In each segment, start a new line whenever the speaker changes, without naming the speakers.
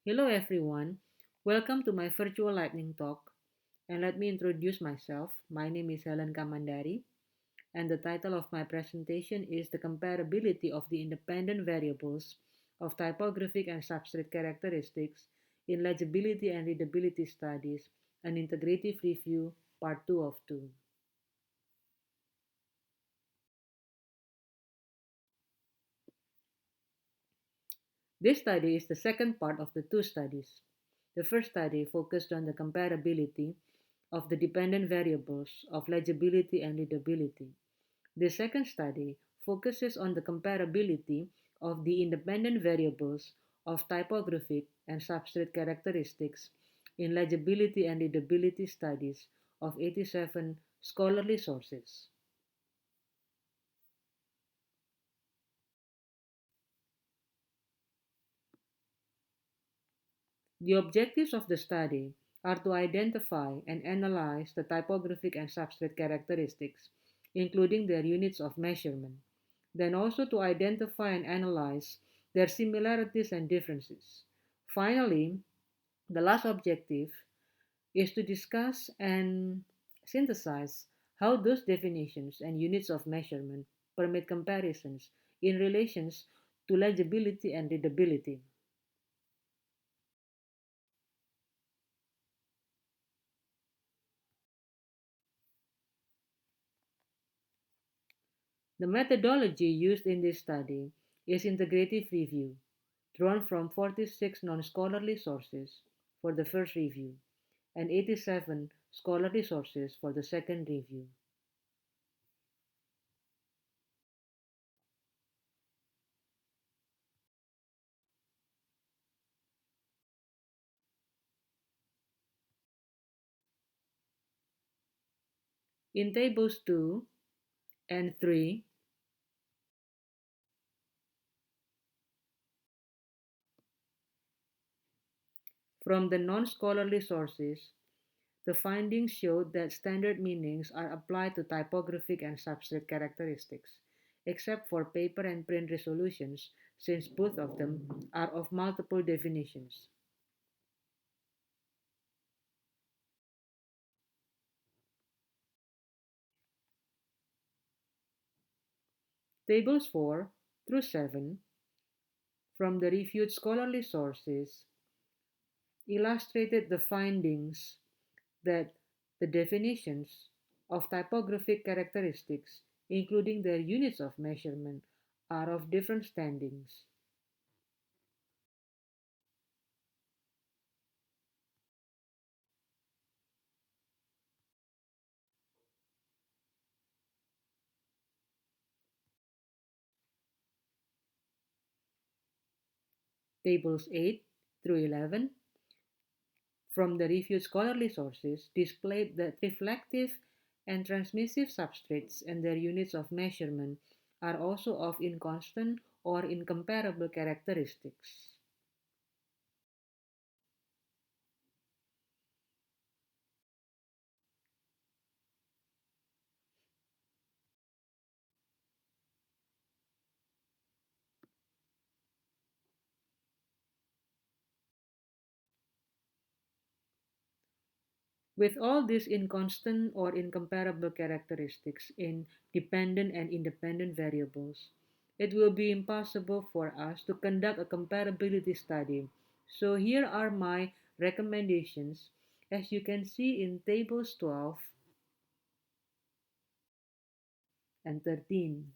Hello everyone, welcome to my virtual lightning talk. And let me introduce myself. My name is Helen Kamandari, and the title of my presentation is The Comparability of the Independent Variables of Typographic and Substrate Characteristics in Legibility and Readability Studies, an Integrative Review, Part 2 of 2. This study is the second part of the two studies. The first study focused on the comparability of the dependent variables of legibility and readability. The second study focuses on the comparability of the independent variables of typographic and substrate characteristics in legibility and readability studies of 87 scholarly sources. The objectives of the study are to identify and analyze the typographic and substrate characteristics, including their units of measurement, then also to identify and analyze their similarities and differences. Finally, the last objective is to discuss and synthesize how those definitions and units of measurement permit comparisons in relations to legibility and readability. The methodology used in this study is integrative review, drawn from 46 non-scholarly sources for the first review and 87 scholarly sources for the second review. In tables 2 and 3, from the non-scholarly sources, the findings showed that standard meanings are applied to typographic and substrate characteristics, except for paper and print resolutions, since both of them are of multiple definitions. Tables 4 through 7 from the reviewed scholarly sources illustrated the findings that the definitions of typographic characteristics, including their units of measurement, are of different standings. Tables 8 through 11 from the reviewed scholarly sources displayed that reflective and transmissive substrates and their units of measurement are also of inconstant or incomparable characteristics. With all these inconstant or incomparable characteristics in dependent and independent variables, it will be impossible for us to conduct a comparability study. So here are my recommendations, as you can see in tables 12 and 13.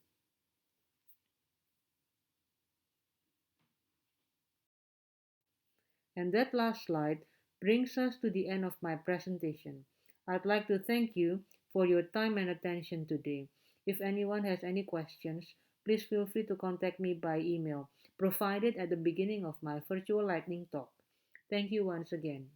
And that last slide brings us to the end of my presentation. I'd like to thank you for your time and attention today. If anyone has any questions, please feel free to contact me by email, provided at the beginning of my virtual lightning talk. Thank you once again.